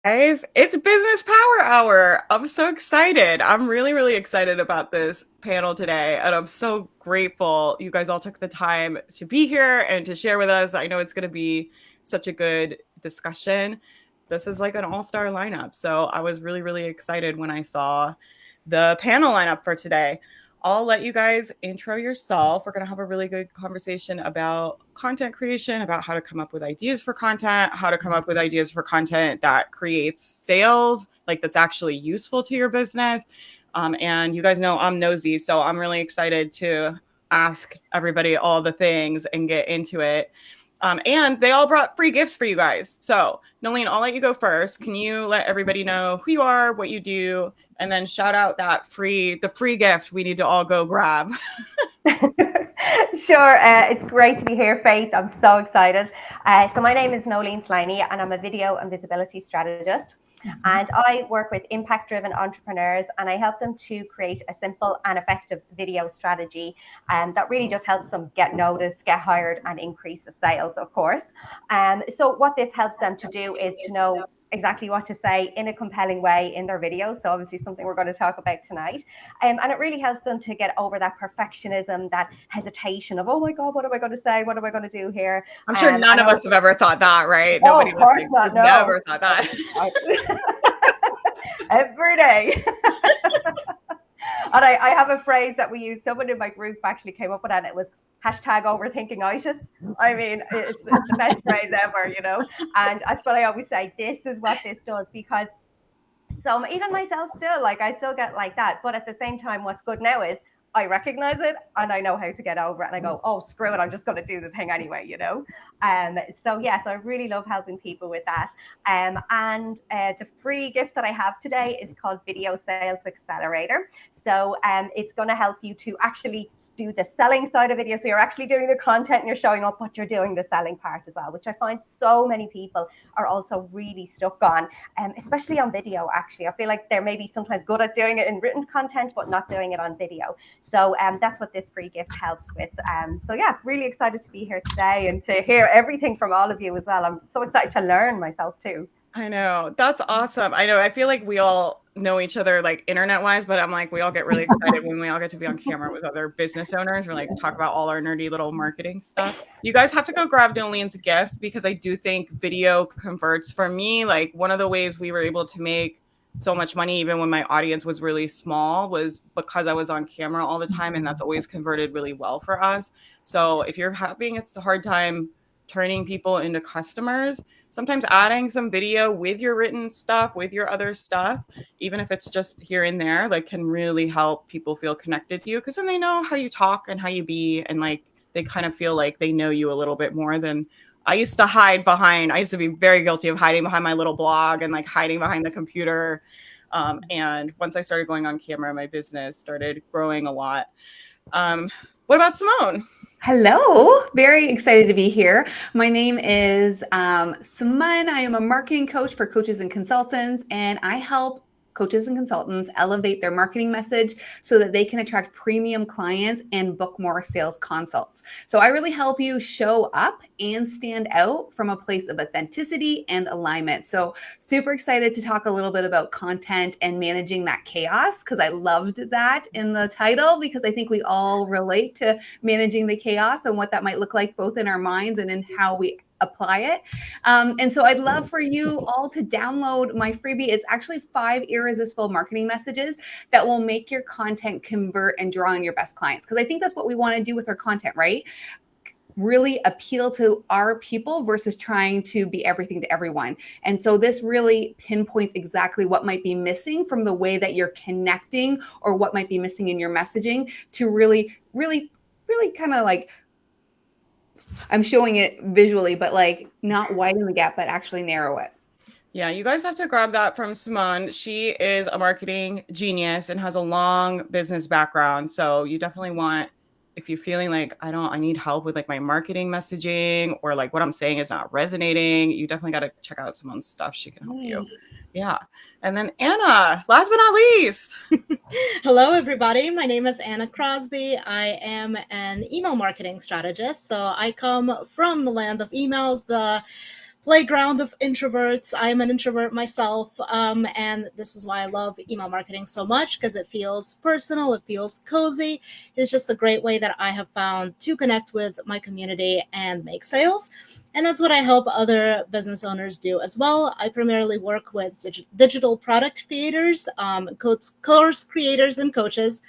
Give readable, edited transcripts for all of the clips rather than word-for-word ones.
Guys, it's Business Power Hour. I'm so excited. I'm really, really excited about this panel today. And I'm so grateful you guys all took the time to be here and to share with us. I know it's going to be such a good discussion. This is like an all-star lineup. So I was really, really excited when I saw the panel lineup for today. I'll let you guys intro yourself. We're going to have a really good conversation about content creation, about how to come up with ideas for content, how to come up with ideas for content that creates sales, like that's actually useful to your business. And you guys know I'm nosy, so I'm really excited to ask everybody all the things and get into it. And they all brought free gifts for you guys. So, Noleen, I'll let you go first. Can you let everybody know who you are, what you do, and then shout out the free gift we need to all go grab? Sure, it's great to be here, Faith. I'm so excited. So my name is Noleen Sliney, and I'm a video and visibility strategist. And I work with impact-driven entrepreneurs, and I help them to create a simple and effective video strategy that really just helps them get noticed, get hired, and increase the sales, of course. So what this helps them to do is to know exactly what to say in a compelling way in their video. So obviously something we're going to talk about tonight. And it really helps them to get over that perfectionism, that hesitation of, oh my God, what am I going to say? What am I going to do here? I'm sure none And of us have ever thought that, right? oh, Nobody of course listening not. would No, never thought that. every day. And I have a phrase that we use. Someone in my group actually came up with that, and it was hashtag overthinkingitis. I mean, it's the best phrase ever, you know. And that's what I always say. This is what this does, because so even myself still, like, I still get like that. But at the same time, what's good now is I recognize it and I know how to get over it, and I go, oh, screw it, I'm just going to do the thing anyway, you know. So yes, I really love helping people with that. And the free gift that I have today is called Video Sales Accelerator. So it's going to help you to actually do the selling side of video. So you're actually doing the content and you're showing up, but you're doing the selling part as well, which I find so many people are also really stuck on, especially on video. Actually, I feel like they're maybe sometimes good at doing it in written content, but not doing it on video. So that's what this free gift helps with. So yeah, really excited to be here today and to hear everything from all of you as well. I'm so excited to learn myself too. I know. That's awesome. I know. I feel like we all know each other like internet wise, but I'm like, we all get really excited when we all get to be on camera with other business owners. We're like, talk about all our nerdy little marketing stuff. You guys have to go grab Nolene's gift, because I do think video converts for me. Like, one of the ways we were able to make so much money, even when my audience was really small, was because I was on camera all the time. And that's always converted really well for us. So if you're having it's a hard time turning people into customers, sometimes adding some video with your written stuff, with your other stuff, even if it's just here and there, like, can really help people feel connected to you, because then they know how you talk and how you be, and like they kind of feel like they know you a little bit more than I used to hide behind. I used to be very guilty of hiding behind my little blog and like hiding behind the computer. And once I started going on camera, my business started growing a lot. What about Simone? Hello, very excited to be here. My name is Simone. I am a marketing coach for coaches and consultants, and I help coaches and consultants elevate their marketing message so that they can attract premium clients and book more sales consults. So I really help you show up and stand out from a place of authenticity and alignment. So super excited to talk a little bit about content and managing that chaos, because I loved that in the title, because I think we all relate to managing the chaos and what that might look like both in our minds and in how we apply it. And so I'd love for you all to download my freebie. It's actually 5 irresistible marketing messages that will make your content convert and draw in your best clients. Because I think that's what we want to do with our content, right? Really appeal to our people versus trying to be everything to everyone. And so this really pinpoints exactly what might be missing from the way that you're connecting, or what might be missing in your messaging, to really kind of like, I'm showing it visually, but like not widen the gap, but actually narrow it. Yeah, you guys have to grab that from Simone. She is a marketing genius and has a long business background. So you definitely want, if you're feeling like, I need help with like my marketing messaging, or like what I'm saying is not resonating, you definitely got to check out Simone's stuff. She can help you. Yeah. And then Anna, last but not least. Hello, everybody. My name is Anna Crosby. I am an email marketing strategist. So I come from the land of emails, the playground of introverts. I'm an introvert myself, and this is why I love email marketing so much, because it feels personal, it feels cozy. It's just a great way that I have found to connect with my community and make sales. And that's what I help other business owners do as well. I primarily work with digital product creators, course creators, and coaches.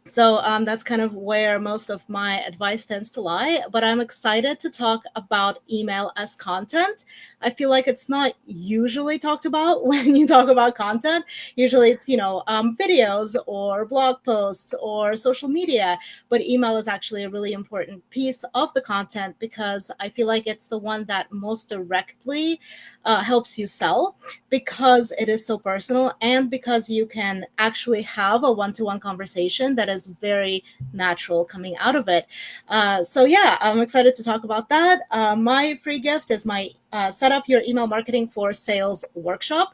So that's kind of where most of my advice tends to lie. But I'm excited to talk about email as content. I feel like it's not usually talked about when you talk about content. Usually it's, videos or blog posts or social media. But email is actually a really important piece of the content, because I feel like it's the one that most directly helps you sell, because it is so personal and because you can actually have a one-to-one conversation that is very natural coming out of it. So yeah, I'm excited to talk about that. My free gift is my Set Up Your Email Marketing for Sales workshop.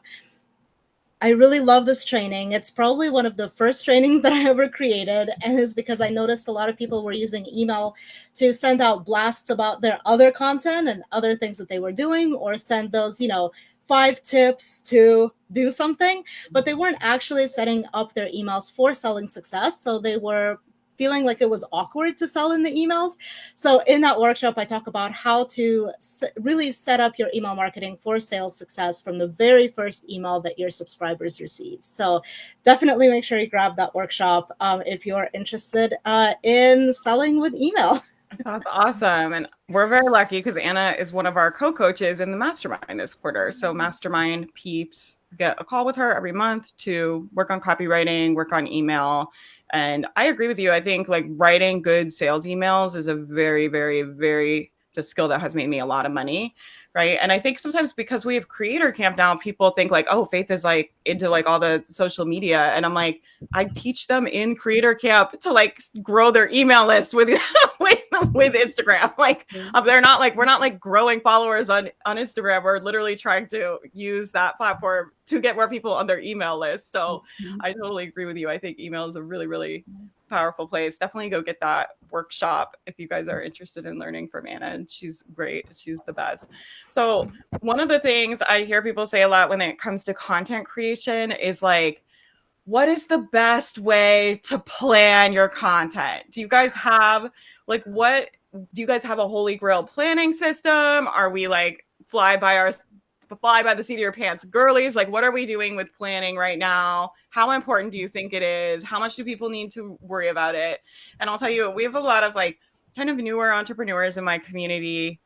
I really love this training. It's probably one of the first trainings that I ever created, and it's because I noticed a lot of people were using email to send out blasts about their other content and other things that they were doing, or send those, 5 tips to do something, but they weren't actually setting up their emails for selling success. So they were feeling like it was awkward to sell in the emails. So in that workshop, I talk about how to really set up your email marketing for sales success from the very first email that your subscribers receive. So definitely make sure you grab that workshop if you're interested in selling with email. That's awesome. And we're very lucky because Anna is one of our co-coaches in the mastermind this quarter. So mastermind peeps get a call with her every month to work on copywriting, work on email. And I agree with you. I think like writing good sales emails is a very, very, very, it's a skill that has made me a lot of money. Right. And I think sometimes because we have creator camp now, people think like, oh, Faith is like into like all the social media. And I'm like, I teach them in creator camp to like grow their email list with with Instagram. Like we're not like growing followers on Instagram. We're literally trying to use that platform to get more people on their email list. So I totally agree with you. I think email is a really, really powerful place. Definitely go get that workshop if you guys are interested in learning from Anna. And she's great. She's the best. So one of the things I hear people say a lot when it comes to content creation is like, what is the best way to plan your content? Do you guys have like, do you guys have a holy grail planning system? Are we like fly by the seat of your pants girlies? Like, what are we doing with planning right now? How important do you think it is? How much do people need to worry about it? And I'll tell you, we have a lot of like kind of newer entrepreneurs in my community.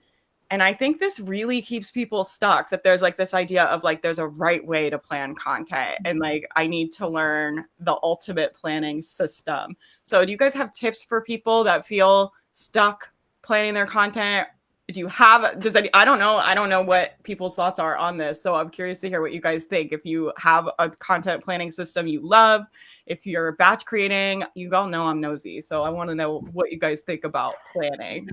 And I think this really keeps people stuck, that there's like this idea of like, there's a right way to plan content. And like, I need to learn the ultimate planning system. So do you guys have tips for people that feel stuck planning their content? I don't know what people's thoughts are on this. So I'm curious to hear what you guys think. If you have a content planning system you love, if you're batch creating, you all know I'm nosy. So I want to know what you guys think about planning.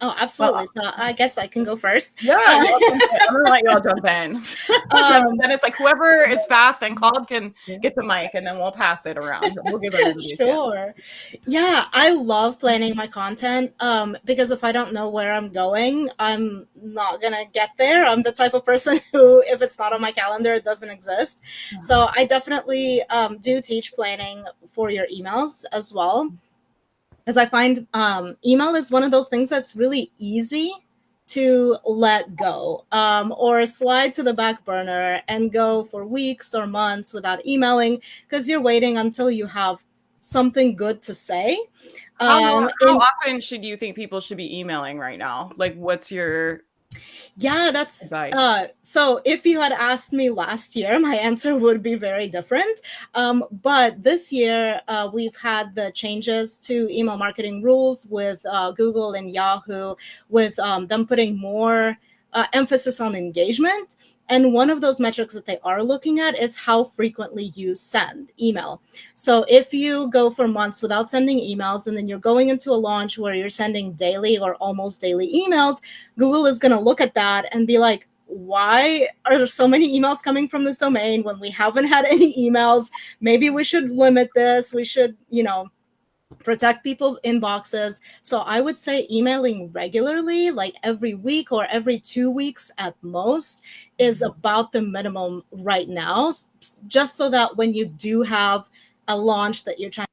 Oh, absolutely. So I guess I can go first. Yeah, I'm going to let you all jump in. Then it's like whoever is fast and called can get the mic, and then we'll pass it around. We'll give everybody Sure. Yeah, I love planning my content because if I don't know where I'm going, I'm not going to get there. I'm the type of person who, if it's not on my calendar, it doesn't exist. So I definitely do teach planning for your emails as well. Because I find email is one of those things that's really easy to let go or slide to the back burner and go for weeks or months without emailing, because you're waiting until you have something good to say. How often should you think people should be emailing right now? Like, what's your... Yeah, that's so if you had asked me last year, my answer would be very different. But this year, we've had the changes to email marketing rules with Google and Yahoo, with them putting more emphasis on engagement. And one of those metrics that they are looking at is how frequently you send email. So if you go for months without sending emails, and then you're going into a launch where you're sending daily or almost daily emails, Google is going to look at that and be like, why are there so many emails coming from this domain when we haven't had any emails? Maybe we should limit this. We should, protect people's inboxes. So I would say emailing regularly, like every week or every 2 weeks at most, is about the minimum right now, just so that when you do have a launch that you're trying.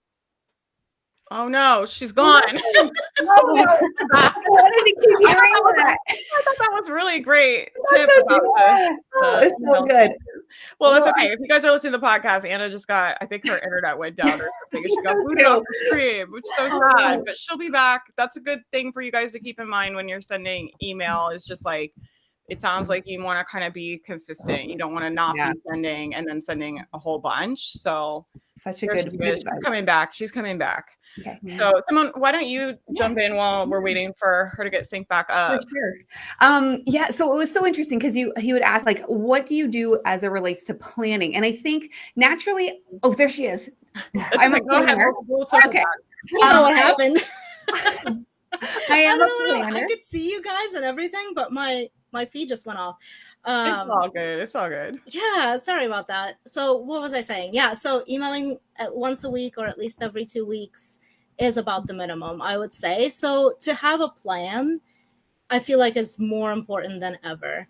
Oh no, she's gone. Oh, no. I wanted to keep hearing that. I thought that was really great tip That's about Oh, it's so good. Well, that's okay. If you guys are listening to the podcast, Anna just got, I think her internet went down or something. She got booted off the stream, which is so sad, but she'll be back. That's a good thing for you guys to keep in mind when you're sending email. It's just like, it sounds like you want to kind of be consistent. You don't want to not be sending and then sending a whole bunch. So such a good she's coming back. She's coming back. Okay. So Simone, why don't you jump in while we're waiting for her to get synced back up? For sure. Yeah. So it was so interesting because he would ask, like, what do you do as it relates to planning? And I think naturally, oh, there she is. I'm a planner. Okay. You know what happened? I am a planner. I could see you guys and everything, but my feed just went off. It's all good. It's all good. Yeah, sorry about that. So what was I saying? Yeah, so emailing once a week or at least every 2 weeks is about the minimum, I would say. So to have a plan, I feel like is more important than ever.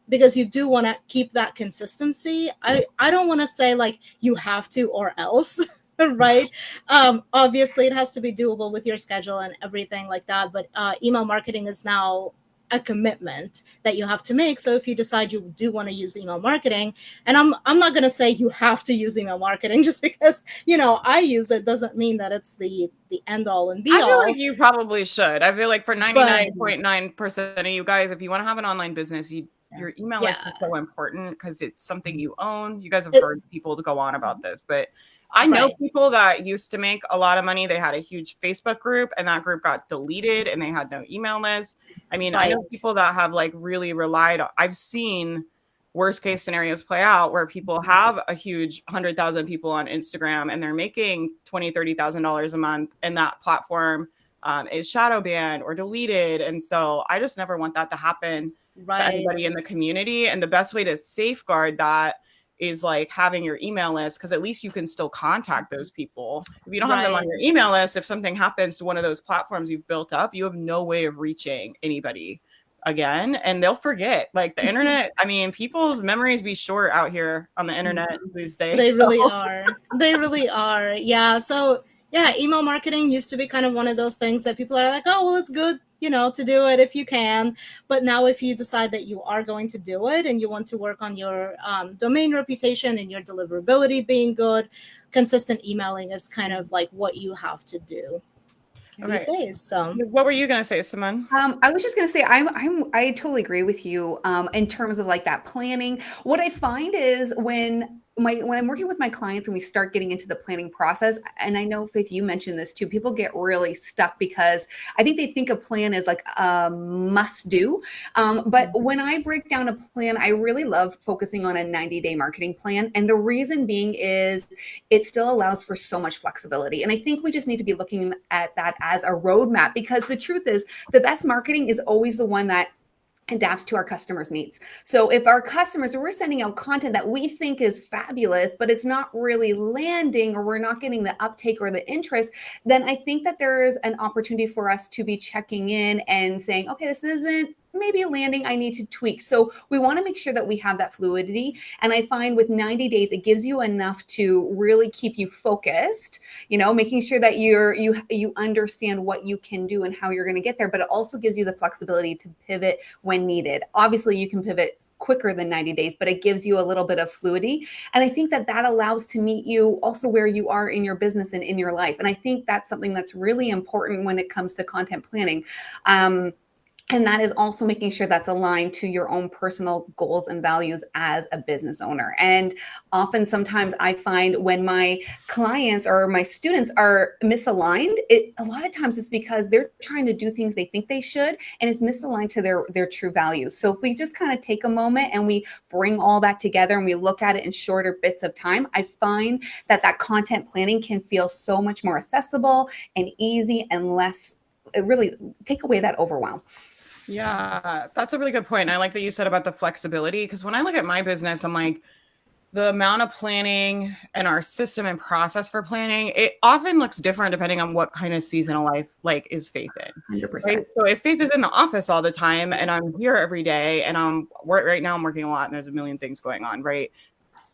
Because you do want to keep that consistency. I don't want to say like you have to or else, right? Obviously, it has to be doable with your schedule and everything like that. But email marketing is now a commitment that you have to make. So if you decide you do want to use email marketing, and I'm not going to say you have to use email marketing just because, I use it doesn't mean that it's the end all and be all. I feel like you probably should. I feel like for 99.9% of you guys, if you want to have an online business, your email list is so important because it's something you own. You guys have heard people to go on about this, but I know people that used to make a lot of money. They had a huge Facebook group and that group got deleted and they had no email list. I mean, I know people that have like really relied on, I've seen worst case scenarios play out where people have a huge 100,000 people on Instagram and they're making $20,000, $30,000 a month and that platform is shadow banned or deleted. And so I just never want that to happen to anybody in the community. And the best way to safeguard that is like having your email list, because at least you can still contact those people. If you don't have them on your email list, if something happens to one of those platforms you've built up, you have no way of reaching anybody again, and they'll forget. Like the internet, I mean, people's memories be short out here on the internet these days. They really are. They really are. Yeah. So yeah, email marketing used to be kind of one of those things that people are like, oh, well, it's good, to do it if you can. But now if you decide that you are going to do it and you want to work on your domain reputation and your deliverability being good, consistent emailing is kind of like what you have to do these days. So what were you going to say, Simone? I was just going to say, I totally agree with you in terms of like that planning. What I find is when I'm working with my clients and we start getting into the planning process, and I know, Faith, you mentioned this too, people get really stuck because I think they think a plan is like a must do. But when I break down a plan, I really love focusing on a 90-day marketing plan. And the reason being is it still allows for so much flexibility. And I think we just need to be looking at that as a roadmap, because the truth is the best marketing is always the one that adapts to our customers' needs. So if our customers, we're sending out content that we think is fabulous, but it's not really landing, or we're not getting the uptake or the interest, then I think that there is an opportunity for us to be checking in and saying, okay, this isn't maybe landing, I need to tweak. So we want to make sure that we have that fluidity. And I find with 90 days, it gives you enough to really keep you focused, making sure that you understand what you can do and how you're going to get there, but it also gives you the flexibility to pivot when needed. Obviously you can pivot quicker than 90 days, but it gives you a little bit of fluidity. And I think that allows to meet you also where you are in your business and in your life. And I think that's something that's really important when it comes to content planning. And that is also making sure that's aligned to your own personal goals and values as a business owner. And often, sometimes I find when my clients or my students are misaligned, a lot of times it's because they're trying to do things they think they should, and it's misaligned to their true values. So if we just kind of take a moment and we bring all that together and we look at it in shorter bits of time, I find that content planning can feel so much more accessible and easy and really take away that overwhelm. Yeah, that's a really good point. I like that you said about the flexibility, because when I look at my business, I'm like, the amount of planning and our system and process for planning, it often looks different depending on what kind of season of life like is Faith in. 100%. Right? So if Faith is in the office all the time and I'm here every day and right now I'm working a lot and there's a million things going on, right?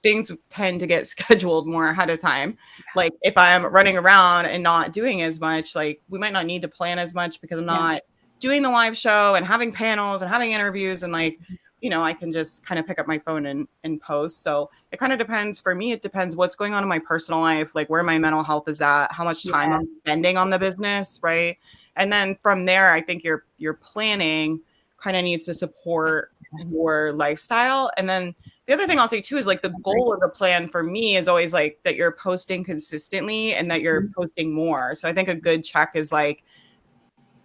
Things tend to get scheduled more ahead of time. Like if I'm running around and not doing as much, like we might not need to plan as much because I'm not doing the live show and having panels and having interviews and like, you know, I can just kind of pick up my phone and post. So it kind of depends. For me, it depends what's going on in my personal life, like where my mental health is at, how much time I'm spending on the business, right? And then from there, I think your planning kind of needs to support your lifestyle. And then the other thing I'll say too is like the goal of the plan for me is always like that you're posting consistently and that you're posting more. So I think a good check is like,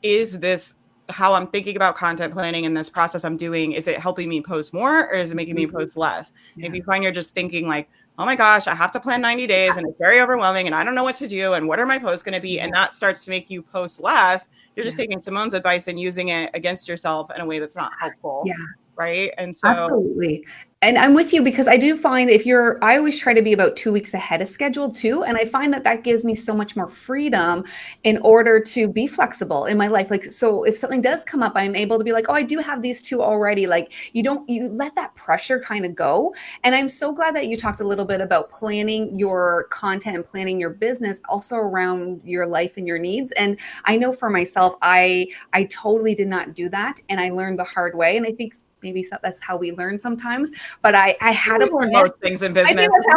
is this how I'm thinking about content planning and this process I'm doing? Is it helping me post more or is it making me post less? If you find you're just thinking like, oh my gosh, I have to plan 90 days and it's very overwhelming and I don't know what to do and what are my posts going to be? And that starts to make you post less. You're just taking Simone's advice and using it against yourself in a way that's not helpful. Yeah. Right. And so absolutely. And I'm with you because I do find I always try to be about 2 weeks ahead of schedule too. And I find that gives me so much more freedom in order to be flexible in my life. Like, so if something does come up, I'm able to be like, oh, I do have these two already. Like you let that pressure kind of go. And I'm so glad that you talked a little bit about planning your content and planning your business also around your life and your needs. And I know for myself, I totally did not do that. And I learned the hard way. And I think maybe that's how we learn sometimes. But I had a plan. Most things in business. I think that's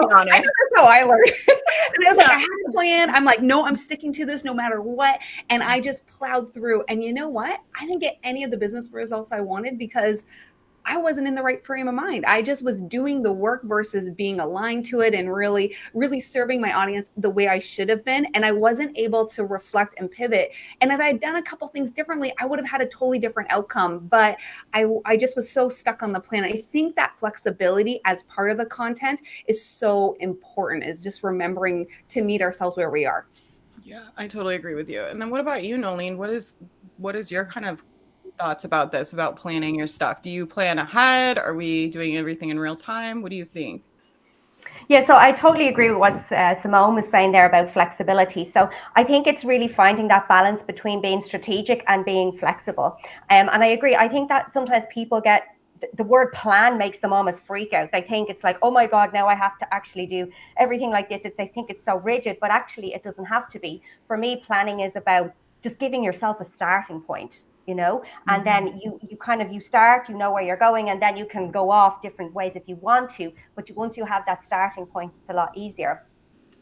how I learned. And I was like, I had a plan. I'm like, no, I'm sticking to this no matter what. And I just plowed through. And you know what? I didn't get any of the business results I wanted because I wasn't in the right frame of mind. I just was doing the work versus being aligned to it and really, really serving my audience the way I should have been. And I wasn't able to reflect and pivot. And if I had done a couple things differently, I would have had a totally different outcome. But I just was so stuck on the plan. I think that flexibility as part of the content is so important, is just remembering to meet ourselves where we are. Yeah, I totally agree with you. And then what about you, Noleen? What is your kind of thoughts about this, about planning your stuff? Do you plan ahead? Are we doing everything in real time? What do you think? Yeah, so I totally agree with what Simone was saying there about flexibility. So I think it's really finding that balance between being strategic and being flexible. And I agree. I think that sometimes people get the word plan makes them almost freak out. They think it's like, oh my God, now I have to actually do everything like this. They think it's so rigid, but actually it doesn't have to be. For me, planning is about just giving yourself a starting point. You know, and then you start, you know where you're going, and then you can go off different ways if you want to. But once you have that starting point, it's a lot easier.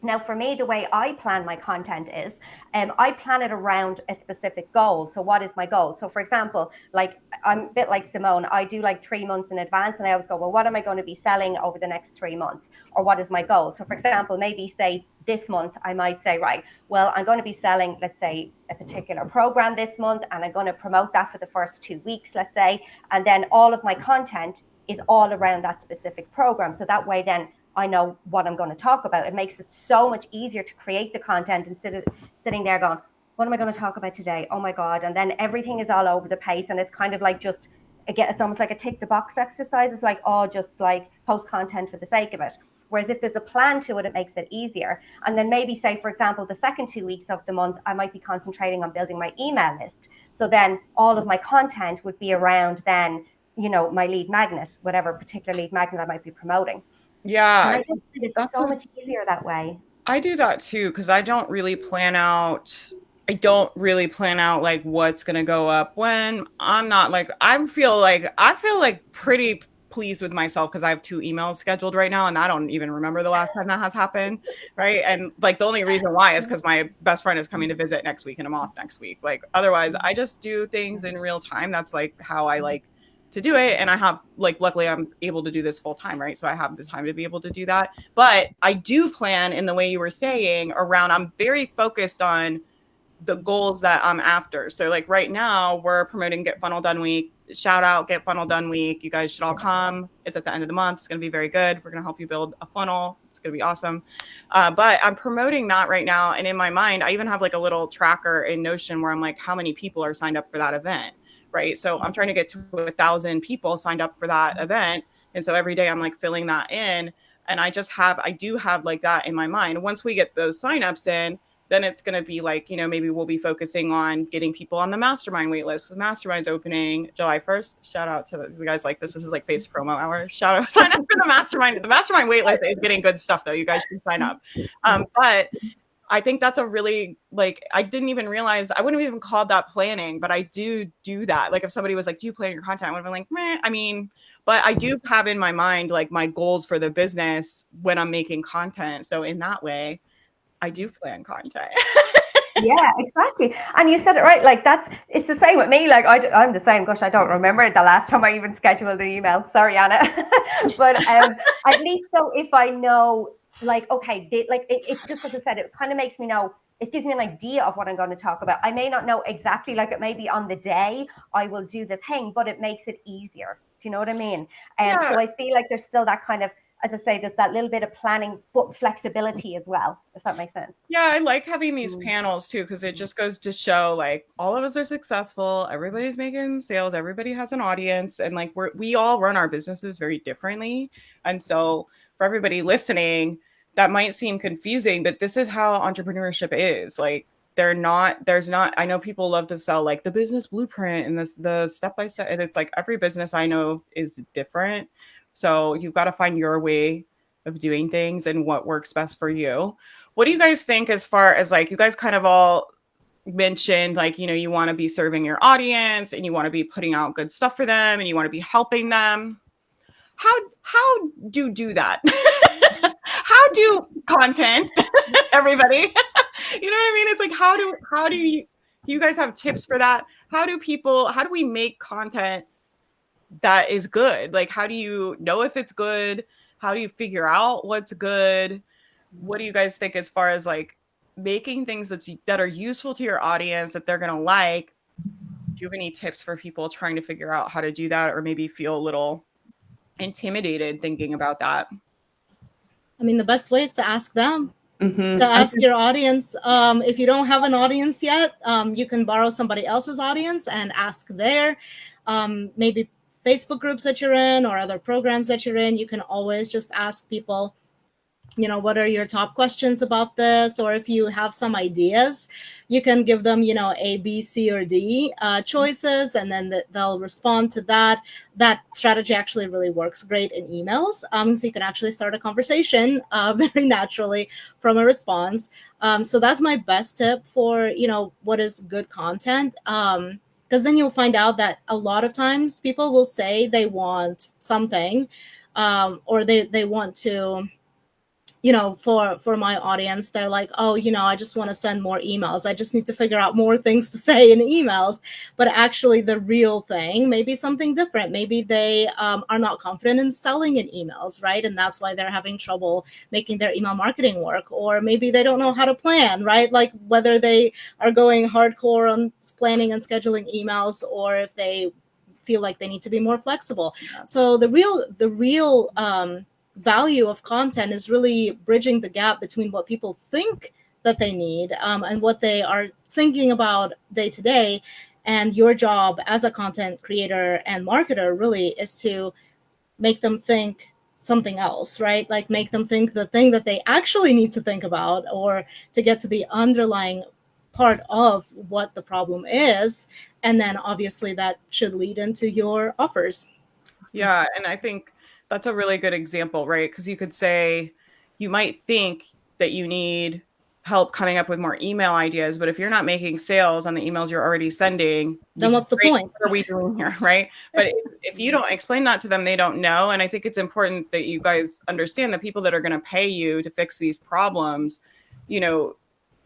Now, for me, the way I plan my content is I plan it around a specific goal. So what is my goal? So for example, like I'm a bit like Simone, I do like 3 months in advance and I always go, well, what am I going to be selling over the next 3 months? Or what is my goal? So for example, maybe say this month, I might say, right, well, I'm going to be selling, let's say, a particular program this month, and I'm going to promote that for the first 2 weeks, let's say. And then all of my content is all around that specific program. So that way then I know what I'm going to talk about. It makes it so much easier to create the content instead of sitting there going, what am I going to talk about today? Oh my God. And then everything is all over the place. And it's kind of like just, again, it's almost like a tick the box exercise. It's like, oh, just like post content for the sake of it. Whereas if there's a plan to it, it makes it easier. And then maybe say, for example, the second 2 weeks of the month, I might be concentrating on building my email list. So then all of my content would be around then, you know, my lead magnet, whatever particular lead magnet I might be promoting. Yeah. And I just think it's so much easier that way. I do that too, because I don't really plan out like what's going to go up when. I'm not like, I feel like pretty pleased with myself because I have 2 emails scheduled right now and I don't even remember the last time that has happened. Right. And like the only reason why is because my best friend is coming to visit next week and I'm off next week. Like otherwise I just do things in real time. That's like how I like to do it. And I have like, luckily I'm able to do this full time, right? So I have the time to be able to do that. But I do plan in the way you were saying around, I'm very focused on the goals that I'm after. So like right now we're promoting Get Funnel Done Week. Shout out Get Funnel Done Week. You guys should all come. It's at the end of the month. It's going to be very good. We're going to help you build a funnel. It's going to be awesome. But I'm promoting that right now. And in my mind, I even have like a little tracker in Notion where I'm like, how many people are signed up for that event? Right. So I'm trying to get to 1,000 people signed up for that event. And so every day I'm like filling that in. And I do have like that in my mind. Once we get those signups in, then it's going to be like, maybe we'll be focusing on getting people on the mastermind waitlist. The mastermind's opening July 1st. Shout out to the guys like this. This is like face promo hour. Shout out, sign up for the mastermind. The mastermind waitlist is getting good stuff though. You guys should sign up. But I think that's a really, like, I didn't even realize, I wouldn't have even called that planning, but I do that. Like if somebody was like, do you plan your content? I would have been like, meh. I mean, but I do have in my mind, like my goals for the business when I'm making content. So in that way, I do plan content. Yeah, exactly. And you said it right. Like it's the same with me. Like I'm the same. Gosh, I don't remember the last time I even scheduled an email. Sorry, Anna. But at least so if I know, like, okay, it's just as I said, it kind of makes me know. It gives me an idea of what I'm going to talk about. I may not know exactly, like it may be on the day I will do the thing, but it makes it easier. Do you know what I mean? And so I feel like there's still that kind of, as I say, there's that little bit of planning, but flexibility as well, if that makes sense. Yeah, I like having these panels too, because it just goes to show like all of us are successful. Everybody's making sales. Everybody has an audience. And like we all run our businesses very differently. And so for everybody listening, that might seem confusing, but this is how entrepreneurship is. Like there's not, I know people love to sell like the business blueprint and the step-by-step. And it's like every business I know is different. So you've got to find your way of doing things and what works best for you. What do you guys think as far as like, you guys kind of all mentioned like, you want to be serving your audience and you want to be putting out good stuff for them and you want to be helping them. How do you do that? How do content, everybody, you know what I mean? It's like, how do you guys have tips for that? How do we make content that is good? Like, how do you know if it's good? How do you figure out what's good? What do you guys think as far as like making things that are useful to your audience that they're going to like? Do you have any tips for people trying to figure out how to do that, or maybe feel a little intimidated thinking about that? I mean, the best way is to ask them. To ask your audience. If you don't have an audience yet, you can borrow somebody else's audience and ask there. Maybe Facebook groups that you're in or other programs that you're in, you can always just ask people, what are your top questions about this? Or if you have some ideas, you can give them, A, B, C, or D choices, and then they'll respond to that. That strategy actually really works great in emails. So you can actually start a conversation very naturally from a response. So that's my best tip for, what is good content. Because then you'll find out that a lot of times people will say they want something or they want to, for my audience, they're like, oh, I just want to send more emails. I just need to figure out more things to say in emails. But actually the real thing may be something different. Maybe they are not confident in selling in emails, right? And that's why they're having trouble making their email marketing work. Or maybe they don't know how to plan, right? Like whether they are going hardcore on planning and scheduling emails, or if they feel like they need to be more flexible. So the real value of content is really bridging the gap between what people think that they need and what they are thinking about day to day. And your job as a content creator and marketer really is to make them think something else, right? Like make them think the thing that they actually need to think about, or to get to the underlying part of what the problem is. And then obviously that should lead into your offers. Yeah. And I think that's a really good example, right? Because you could say, you might think that you need help coming up with more email ideas, but if you're not making sales on the emails you're already sending, then what's the point? What are we doing here, right? But if you don't explain that to them, they don't know. And I think it's important that you guys understand the people that are going to pay you to fix these problems,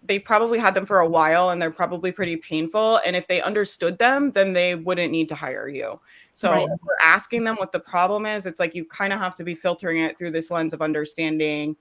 they've probably had them for a while and they're probably pretty painful. And if they understood them, then they wouldn't need to hire you. So Right. If we're asking them what the problem is, it's like you kind of have to be filtering it through this lens of understanding,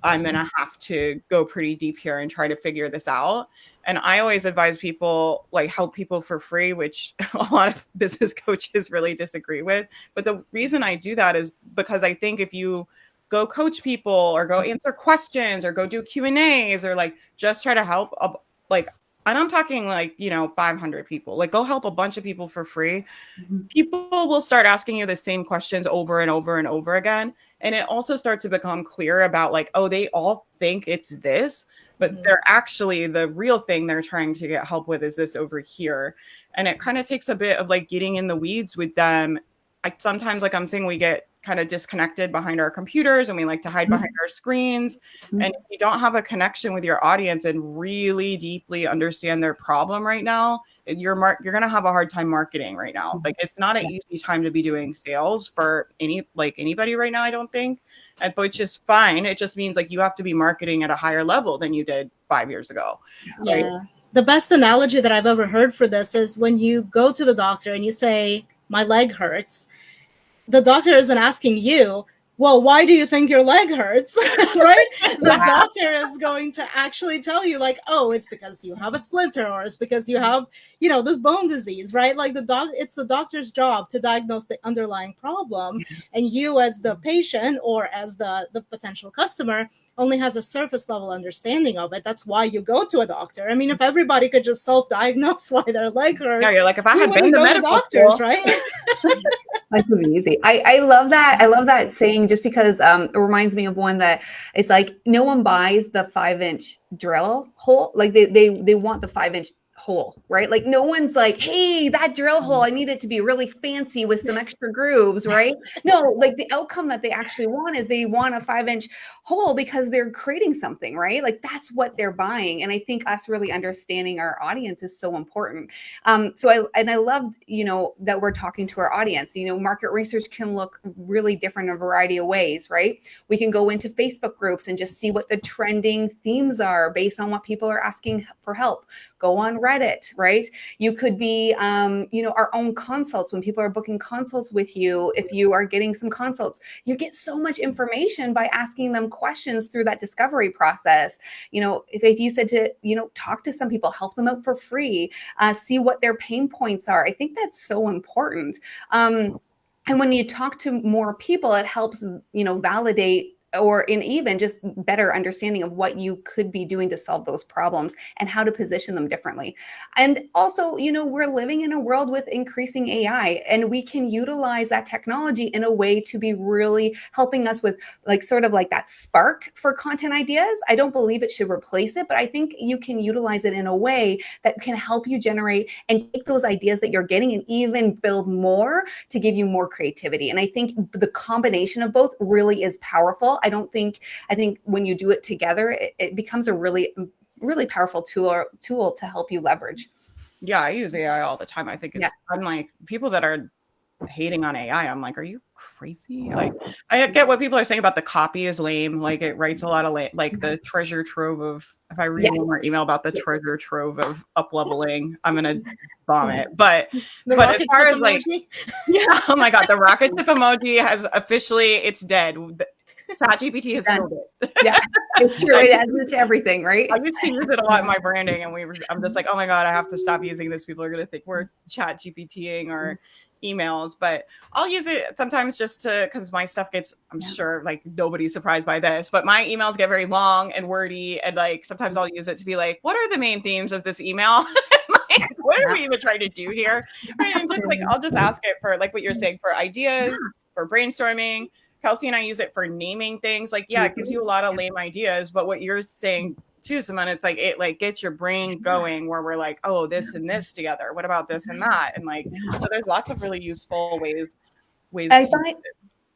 I'm going to have to go pretty deep here and try to figure this out. And I always advise people, like, help people for free, which a lot of business coaches really disagree with. But the reason I do that is because I think if you go coach people or go answer questions or go do Q&As or like just try to help, and I'm talking like, 500 people, like go help a bunch of people for free. People will start asking you the same questions over and over and over again. And it also starts to become clear about like, oh, they all think it's this, but Mhm. they're actually, the real thing they're trying to get help with is this over here. And it kind of takes a bit of like getting in the weeds with them. Sometimes, like I'm saying, we get kind of disconnected behind our computers and we like to hide behind our screens. And if you don't have a connection with your audience and really deeply understand their problem right now, you're going to have a hard time marketing right now. Like it's not an easy time to be doing sales for anybody right now, I don't think. Which is fine. It just means like you have to be marketing at a higher level than you did 5 years ago. Yeah. Right? The best analogy that I've ever heard for this is when you go to the doctor and you say, my leg hurts, the doctor isn't asking you, well, why do you think your leg hurts? Right? The doctor is going to actually tell you, like, oh, it's because you have a splinter, or it's because you have, this bone disease, right? Like it's the doctor's job to diagnose the underlying problem. And you as the patient or as the potential customer only has a surface level understanding of it. That's why you go to a doctor. I mean, if everybody could just self-diagnose why their leg hurts, Yeah, you're like, if I we had been wouldn't to go to medical doctors, school, right? That would be easy. I love that. I love that saying just because it reminds me of one that it's like no one buys the 5-inch drill hole. Like they want the 5-inch hole, right? Like no one's like, hey, that drill hole, I need it to be really fancy with some extra grooves, right? No, like the outcome that they actually want is they want a 5-inch hole because they're creating something, right? Like that's what they're buying. And I think us really understanding our audience is so important. So I loved, that we're talking to our audience. Market research can look really different in a variety of ways, right? We can go into Facebook groups and just see what the trending themes are based on what people are asking for help. Go on Reddit, right? You could be, our own consults. When people are booking consults with you, if you are getting some consults, you get so much information by asking them questions through that discovery process. If you said to, talk to some people, help them out for free, see what their pain points are. I think that's so important. And when you talk to more people, it helps, validate or in even just better understanding of what you could be doing to solve those problems and how to position them differently. And also, we're living in a world with increasing AI, and we can utilize that technology in a way to be really helping us with sort of like that spark for content ideas. I don't believe it should replace it, but I think you can utilize it in a way that can help you generate and take those ideas that you're getting and even build more to give you more creativity. And I think the combination of both really is powerful. I think when you do it together, it becomes a really, really powerful tool to help you leverage. Yeah, I use AI all the time. I think I'm like, people that are hating on AI, I'm like, are you crazy? Like, I get what people are saying about the copy is lame. Like it writes a lot of like the treasure trove of, if I read one more email about the treasure trove of up leveling, I'm going to vomit. But as far as like, oh my God, the rocket ship emoji has officially, it's dead. ChatGPT has killed it. Yeah, it's true. It adds it to everything, right? I used to use it a lot in my branding, and I'm just like, oh my God, I have to stop using this. People are going to think we're ChatGPTing or emails, but I'll use it sometimes just because my stuff gets, I'm sure like nobody's surprised by this, but my emails get very long and wordy. And like, sometimes I'll use it to be like, what are the main themes of this email? Like, what are we even trying to do here? Right. And just like, I'll just ask it for like what you're saying, for ideas, for brainstorming. Kelsey and I use it for naming things. Like, yeah, it gives you a lot of lame ideas, but what you're saying too, Simone, it's like it like gets your brain going where we're like, oh, this and this together. What about this and that? And like, so there's lots of really useful ways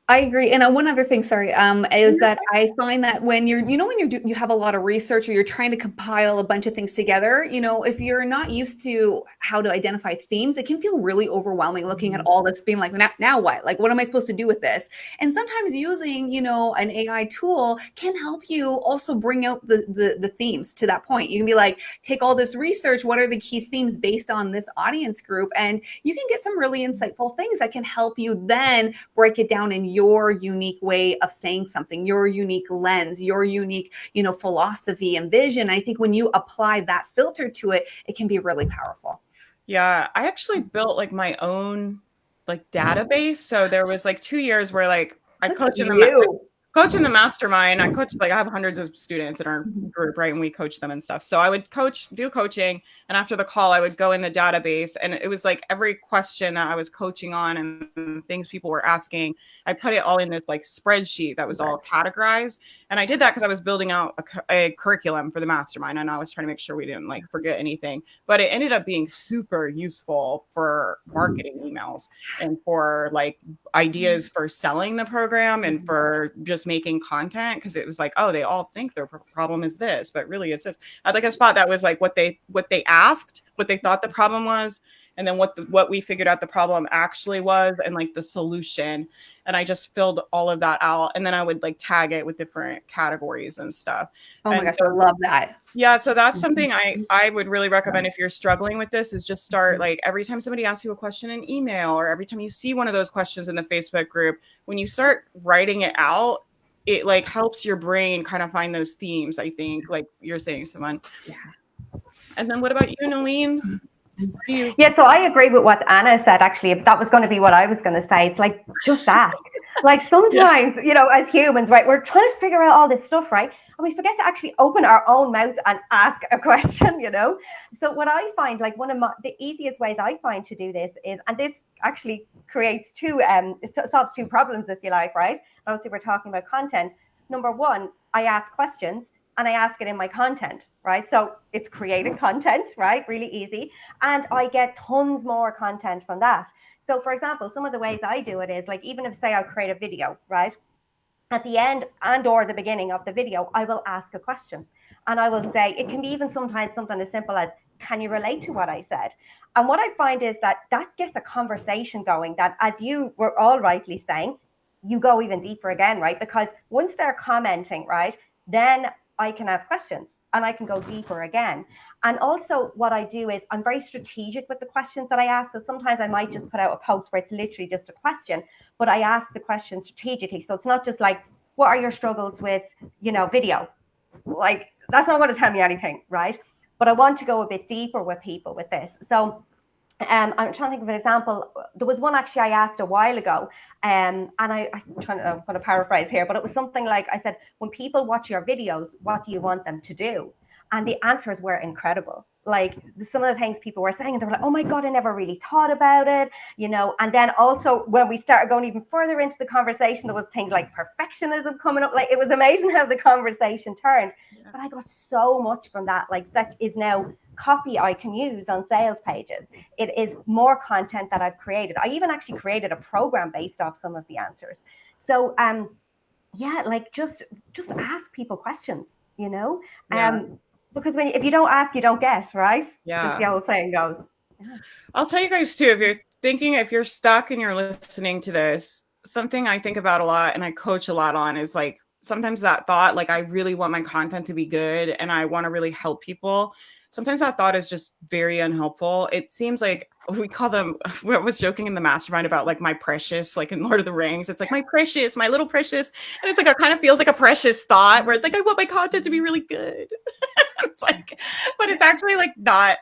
I agree. And one other thing, sorry, is that I find that when you have a lot of research or you're trying to compile a bunch of things together, if you're not used to how to identify themes, it can feel really overwhelming looking at all this being like, now what? Like, what am I supposed to do with this? And sometimes using, an AI tool can help you also bring out the themes to that point. You can be like, take all this research. What are the key themes based on this audience group? And you can get some really insightful things that can help you then break it down in your unique way of saying something, your unique lens, your unique, philosophy and vision. I think when you apply that filter to it, it can be really powerful. Yeah, I actually built like my own like database. So there was like 2 years where like I coached in the coach in the mastermind. I coach, like, I have hundreds of students in our group, right? And we coach them and stuff. So I would do coaching. And after the call, I would go in the database, and it was like every question that I was coaching on and things people were asking, I put it all in this like spreadsheet that was all categorized. And I did that because I was building out a curriculum for the mastermind, and I was trying to make sure we didn't like forget anything. But it ended up being super useful for marketing emails and for like ideas for selling the program and for just making content, because it was like, oh, they all think their problem is this, but really it's this. I had like a spot that was like what they asked, what they thought the problem was, and then what we figured out the problem actually was, and like the solution. And I just filled all of that out, and then I would like tag it with different categories and stuff. Oh my gosh, I love that. Yeah, so that's something I would really recommend if you're struggling with this, is just start, like, every time somebody asks you a question in email, or every time you see one of those questions in the Facebook group, when you start writing it out, it like helps your brain kind of find those themes, I think, like you're saying, Simone. Yeah. And then what about you, Noleen? Yeah, so I agree with what Anna said, actually. If that was going to be what I was going to say, it's like, just ask. Like sometimes, you know, as humans, right, we're trying to figure out all this stuff, right? And we forget to actually open our own mouth and ask a question, you know? So what I find, like one of the easiest ways I find to do this is, and this actually creates solves two problems, if you like, right? Obviously, we're talking about content. Number one, I ask questions, and I ask it in my content, right? So it's creating content, right? Really easy. And I get tons more content from that. So for example, some of the ways I do it is, like, even if say I create a video, right? At the end and or the beginning of the video, I will ask a question. And I will say, it can be even sometimes something as simple as, can you relate to what I said? And what I find is that gets a conversation going, that, as you were all rightly saying, you go even deeper again, right? Because once they're commenting, right, then I can ask questions and I can go deeper again. And also what I do is I'm very strategic with the questions that I ask. So sometimes I might just put out a post where it's literally just a question, but I ask the question strategically. So it's not just like, what are your struggles with, you know, video? Like, that's not going to tell me anything, right? But I want to go a bit deeper with people with this. So I'm trying to think of an example. There was one actually I asked a while ago, and I'm going to paraphrase here, but it was something like, I said, when people watch your videos, what do you want them to do? And the answers were incredible. Like, some of the things people were saying, they were like, oh my God, I never really thought about it, you know. And then also when we started going even further into the conversation, there was things like perfectionism coming up. Like, it was amazing how the conversation turned. But I got so much from that. Like, that is now copy I can use on sales pages. It is more content that I've created. I even actually created a program based off some of the answers. So yeah, like, just ask people questions, you know. Because if you don't ask, you don't get, right? Yeah. As the old saying goes. Yeah. I'll tell you guys too, if you're stuck and you're listening to this, something I think about a lot and I coach a lot on is, like, sometimes that thought, like, I really want my content to be good and I want to really help people. Sometimes that thought is just very unhelpful. It seems like we call them, I was joking in the mastermind about, like, my precious, like in Lord of the Rings, it's like, my precious, my little precious. And it's like, it kind of feels like a precious thought where it's like, I want my content to be really good. It's like, but it's actually like not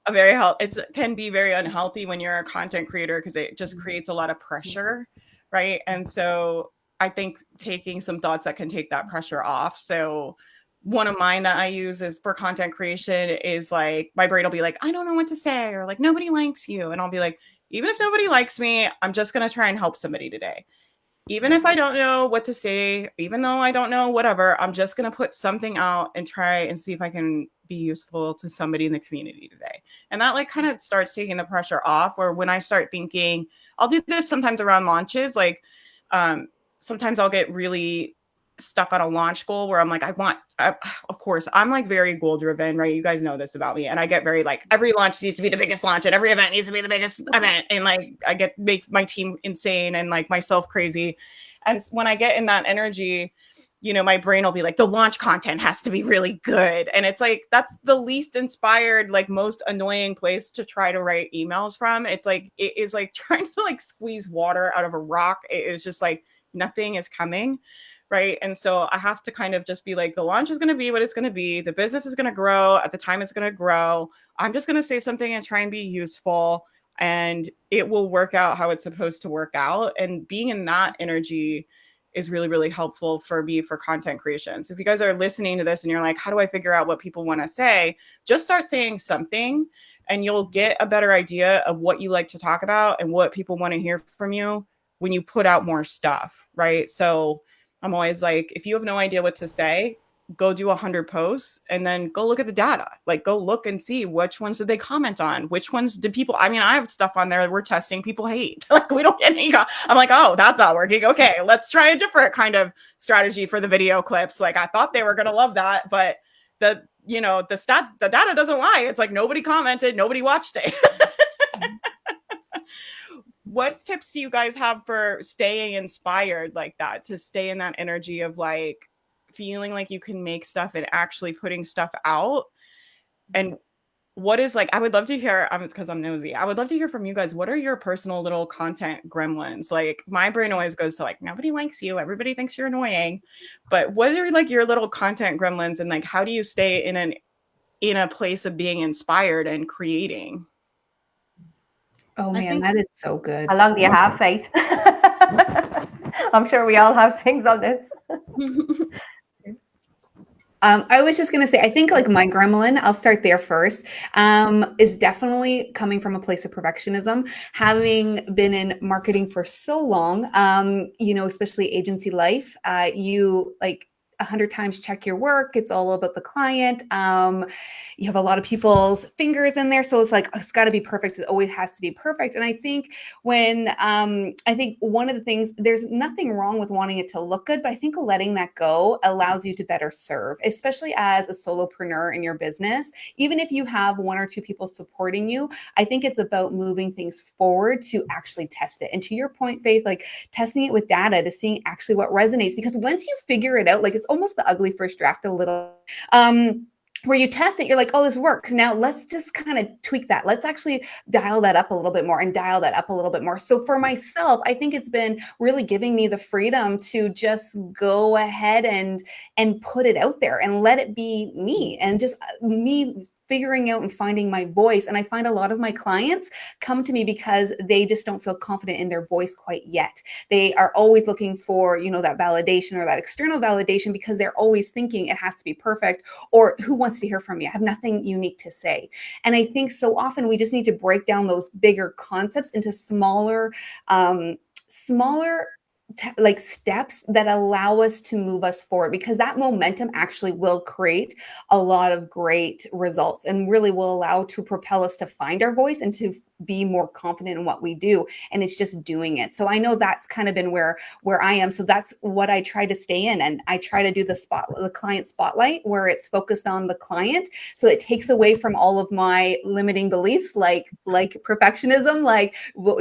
a very it can be very unhealthy when you're a content creator, because it just creates a lot of pressure, right? And so I think taking some thoughts that can take that pressure off. So one of mine that I use is for content creation is, like, my brain will be like, I don't know what to say, or like, nobody likes you. And I'll be like, even if nobody likes me, I'm just going to try and help somebody today. Even if I don't know what to say, even though I don't know whatever, I'm just going to put something out and try and see if I can be useful to somebody in the community today. And that, like, kind of starts taking the pressure off. Or when I start thinking, I'll do this sometimes around launches. Like, sometimes I'll get really stuck on a launch goal where I'm like, of course, I'm like very goal driven, right? You guys know this about me. And I get very like, every launch needs to be the biggest launch and every event needs to be the biggest event. And like, make my team insane and like myself crazy. And when I get in that energy, you know, my brain will be like, the launch content has to be really good. And it's like, that's the least inspired, like, most annoying place to try to write emails from. It's like, it is like trying to like squeeze water out of a rock. It is just like, nothing is coming. Right. And so I have to kind of just be like, the launch is going to be what it's going to be. The business is going to grow at the time it's going to grow. I'm just going to say something and try and be useful, and it will work out how it's supposed to work out. And being in that energy is really, really helpful for me for content creation. So if you guys are listening to this and you're like, how do I figure out what people want to say? Just start saying something and you'll get a better idea of what you like to talk about and what people want to hear from you when you put out more stuff, right? So I'm always like, if you have no idea what to say, go do 100 posts and then go look at the data. Like, go look and see which ones did they comment on, which ones did people, I mean, I have stuff on there that we're testing, people hate. Like, we don't get any, I'm like, oh, that's not working. Okay, let's try a different kind of strategy for the video clips. Like, I thought they were going to love that, but the data doesn't lie. It's like nobody commented, nobody watched it. What tips do you guys have for staying inspired like that, to stay in that energy of like feeling like you can make stuff and actually putting stuff out? And what is, like, I would love to hear, because I'm nosy, I would love to hear from you guys. What are your personal little content gremlins? Like, my brain always goes to like, nobody likes you, everybody thinks you're annoying. But what are like your little content gremlins, and like, how do you stay in a place of being inspired and creating? Oh man, that is so good. How long do you have, Faith? I'm sure we all have things on this. I was just going to say, I think like my gremlin, I'll start there first, is definitely coming from a place of perfectionism. Having been in marketing for so long, especially agency life, you like 100 times check your work. It's all about the client. You have a lot of people's fingers in there. So it's like, it's got to be perfect. It always has to be perfect. And I think one of the things, there's nothing wrong with wanting it to look good, but I think letting that go allows you to better serve, especially as a solopreneur in your business. Even if you have 1 or 2 people supporting you, I think it's about moving things forward to actually test it. And to your point, Faith, like testing it with data to seeing actually what resonates, because once you figure it out, like it's almost the ugly first draft a little, where you test it, you're like, oh, this works. Now let's just kind of tweak that. Let's actually dial that up a little bit more and dial that up a little bit more. So for myself, I think it's been really giving me the freedom to just go ahead and put it out there and let it be me, and just me figuring out and finding my voice. And I find a lot of my clients come to me because they just don't feel confident in their voice quite yet. They are always looking for, that validation or that external validation, because they're always thinking it has to be perfect, or who wants to hear from me? I have nothing unique to say. And I think so often we just need to break down those bigger concepts into smaller like steps that allow us to move us forward, because that momentum actually will create a lot of great results and really will allow to propel us to find our voice and to be more confident in what we do. And it's just doing it. So I know that's kind of been where I am. So that's what I try to stay in. And I try to do the client spotlight, where it's focused on the client. So it takes away from all of my limiting beliefs, like perfectionism, like,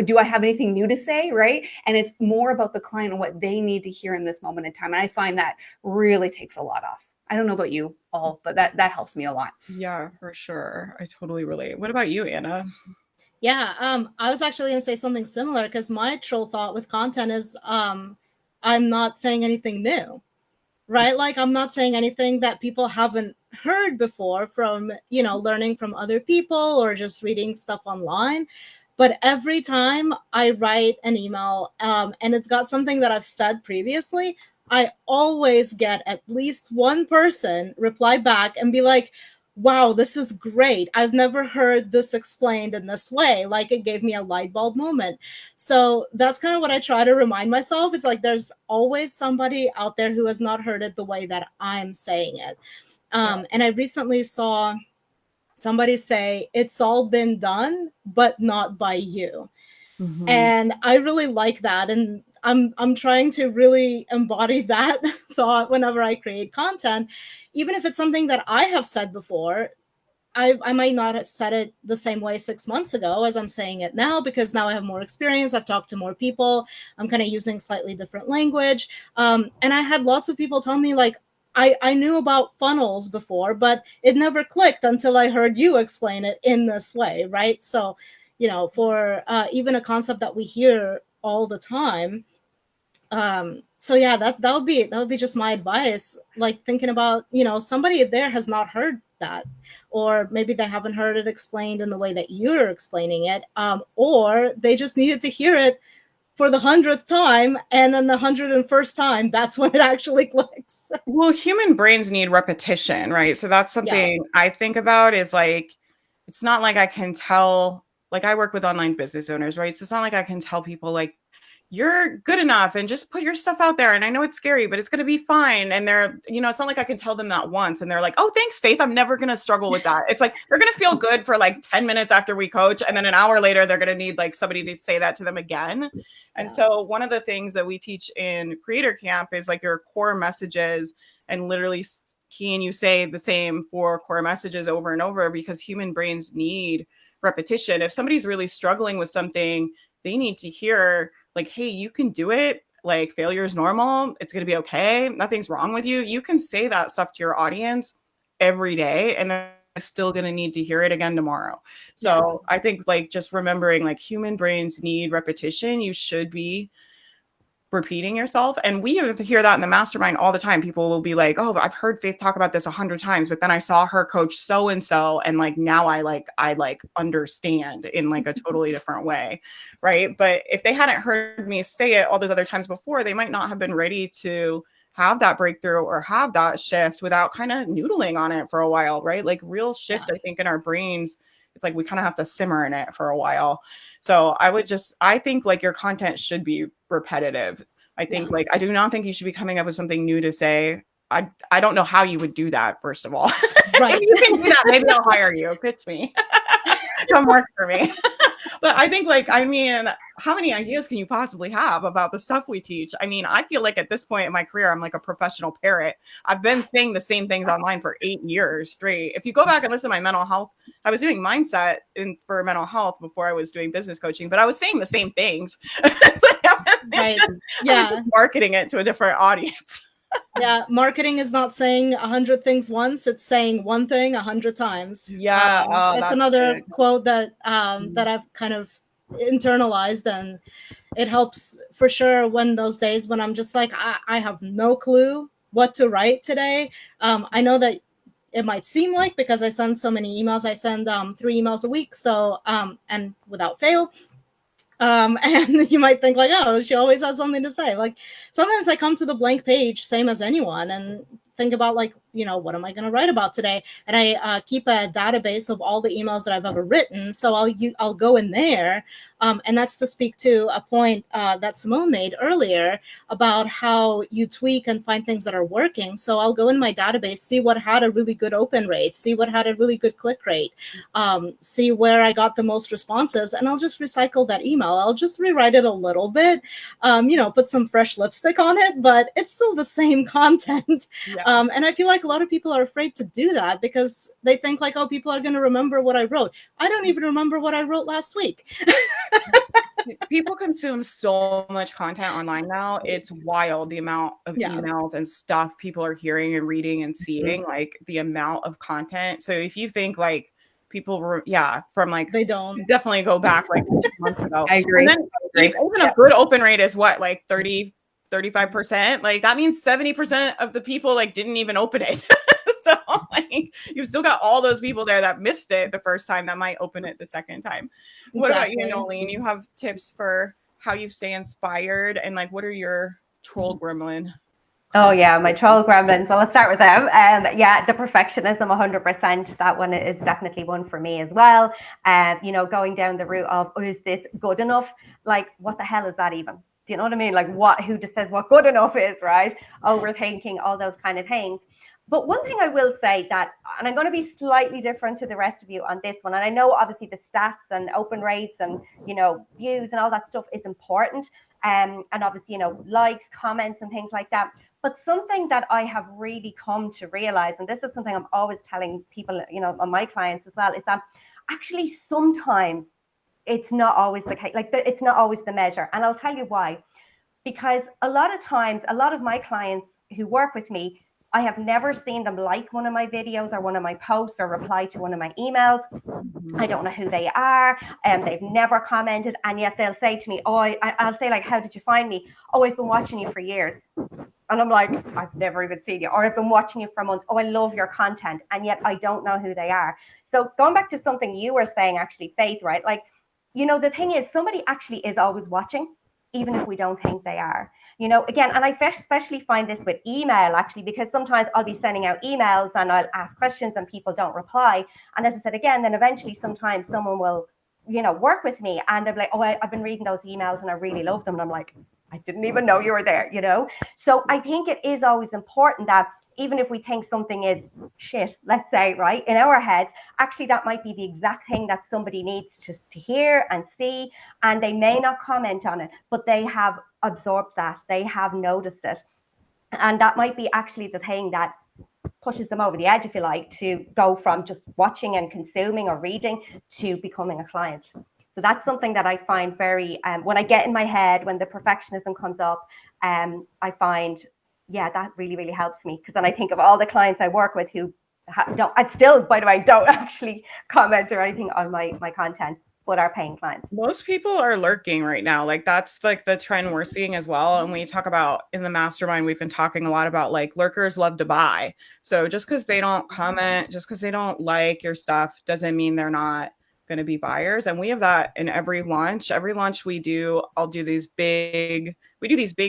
do I have anything new to say? Right. And it's more about the client and what they need to hear in this moment in time. And I find that really takes a lot off. I don't know about you all, but that helps me a lot. Yeah, for sure. I totally relate. What about you, Anna? Yeah, I was actually going to say something similar, because my troll thought with content is I'm not saying anything new, right? Like, I'm not saying anything that people haven't heard before from, learning from other people or just reading stuff online. But every time I write an email and it's got something that I've said previously, I always get at least one person reply back and be like, wow, this is great. I've never heard this explained in this way. Like, it gave me a light bulb moment. So that's kind of what I try to remind myself. It's like, there's always somebody out there who has not heard it the way that I'm saying it. And I recently saw somebody say, it's all been done, but not by you. Mm-hmm. And I really like that. And I'm trying to really embody that thought whenever I create content, even if it's something that I have said before. I might not have said it the same way 6 months ago as I'm saying it now, because now I have more experience. I've talked to more people. I'm kind of using slightly different language. And I had lots of people tell me, like, I knew about funnels before, but it never clicked until I heard you explain it in this way, right? So, for even a concept that we hear all the time. So yeah, that would be just my advice. Like, thinking about, somebody there has not heard that, or maybe they haven't heard it explained in the way that you're explaining it, or they just needed to hear it for the 100th time, and then the 101st time, that's when it actually clicks. Well, human brains need repetition, right? So that's something I think about is like, it's not like I can tell, like I work with online business owners, right? So it's not like I can tell people like, you're good enough and just put your stuff out there. And I know it's scary, but it's going to be fine. And they're, you know, it's not like I can tell them that once and they're like, oh, thanks, Faith. I'm never going to struggle with that. It's like, they're going to feel good for like 10 minutes after we coach. And then an hour later, they're going to need like somebody to say that to them again. And so one of the things that we teach in Creator Camp is like your core messages, and literally key and you say the same 4 core messages over and over, because human brains need repetition. If somebody's really struggling with something, they need to hear like, hey, you can do it. Like, failure is normal. It's going to be okay. Nothing's wrong with you. You can say that stuff to your audience every day, and they're still going to need to hear it again tomorrow. So I think like just remembering like human brains need repetition. You should be repeating yourself. And we have to hear that in the mastermind all the time. People will be like, oh, I've heard Faith talk about this 100 times, but then I saw her coach so-and-so. And like, now I understand in like a totally different way. Right. But if they hadn't heard me say it all those other times before, they might not have been ready to have that breakthrough or have that shift without kind of noodling on it for a while. Right. Like real shift, I think in our brains, it's like we kind of have to simmer in it for a while. So I think like your content should be repetitive. I think like, I do not think you should be coming up with something new to say. I don't know how you would do that, first of all. Right. If you can do that, maybe I'll hire you. Pitch me. Come work for me. But I think like, I mean, how many ideas can you possibly have about the stuff we teach? I mean, I feel like at this point in my career, I'm like a professional parrot. I've been saying the same things online for 8 years straight. If you go back and listen to my mental health, I was doing mindset for mental health before I was doing business coaching, but I was saying the same things. Right. Yeah. Marketing it to a different audience. Yeah, marketing is not saying 100 things once; it's saying one thing 100 times. Yeah, that's another quote that that I've kind of internalized, and it helps for sure when those days when I'm just like I have no clue what to write today. I know that it might seem like, because I send so many emails, I send 3 emails a week, so and without fail. And you might think like, oh, she always has something to say. Like sometimes I come to the blank page, same as anyone, and think about like, you know, what am I going to write about today? And I keep a database of all the emails that I've ever written. So I'll go in there. And that's to speak to a point that Simone made earlier about how you tweak and find things that are working. So I'll go in my database, see what had a really good open rate, see what had a really good click rate, see where I got the most responses, and I'll just recycle that email. I'll just rewrite it a little bit, you know, put some fresh lipstick on it, but it's still the same content. Yeah. And I feel like a lot of people are afraid to do that because they think like, oh, people are going to remember what I wrote. I don't even remember what I wrote last week. People consume so much content online now. It's wild, the amount of emails and stuff people are hearing and reading and seeing, like the amount of content. So if you think like people from like, they don't definitely go back like 2 months ago. I agree. And then even a good open rate is what, like 35%. Like that means 70% of the people like didn't even open it. So like you've still got all those people there that missed it the first time that might open it the second time. What about you, Noleen? You have tips for how you stay inspired, and like what are your troll gremlin? Oh yeah, my troll gremlins. Well, let's start with them. Yeah, the perfectionism, 100%. That one is definitely one for me as well. You know, going down the route of, oh, is this good enough? Like, what the hell is that even? Do you know what I mean? Like, who just says what good enough is, right? Overthinking, all those kind of things. But one thing I will say that, and I'm going to be slightly different to the rest of you on this one, and I know obviously the stats and open rates and, you know, views and all that stuff is important, and obviously, you know, likes, comments and things like that. But something that I have really come to realize, and this is something I'm always telling people, you know, on my clients as well, is that actually sometimes it's not always the case. Like it's not always the measure. And I'll tell you why. Because a lot of times, a lot of my clients who work with me, I have never seen them like one of my videos or one of my posts or reply to one of my emails. I don't know who they are, and they've never commented, and yet they'll say to me, oh, I'll say like, how did you find me? Oh, I've been watching you for years. And I'm like, I've never even seen you. Or I've been watching you for months. Oh, I love your content. And yet I don't know who they are. So going back to something you were saying, actually, Faith, right? Like, you know, the thing is, somebody actually is always watching. even if we don't think they are. You know, again, and I especially find this with email, actually, because sometimes I'll be sending out emails and I'll ask questions and people don't reply. And as I said, again, then eventually sometimes someone will, you know, work with me and they're like, oh, I've been reading those emails and I really love them. And I'm like, I didn't even know you were there, you know? So I think it is always important that even if we think something is shit, let's say, right, in our heads, actually that might be the exact thing that somebody needs to hear and see. And they may not comment on it, but they have absorbed that, they have noticed it. And that might be actually the thing that pushes them over the edge, if you like, to go from just watching and consuming or reading to becoming a client. So that's something that I find very, when I get in my head, when the perfectionism comes up, I find, yeah, that really, really helps me. Because then I think of all the clients I work with who don't, I still, by the way, don't actually comment or anything on my content, but are paying clients. Most people are lurking right now. Like that's like the trend we're seeing as well. And we talk about in the mastermind, we've been talking a lot about like lurkers love to buy. So just because they don't comment, just because they don't like your stuff doesn't mean they're not going to be buyers. And we have that in every launch. Every launch we do, we do these big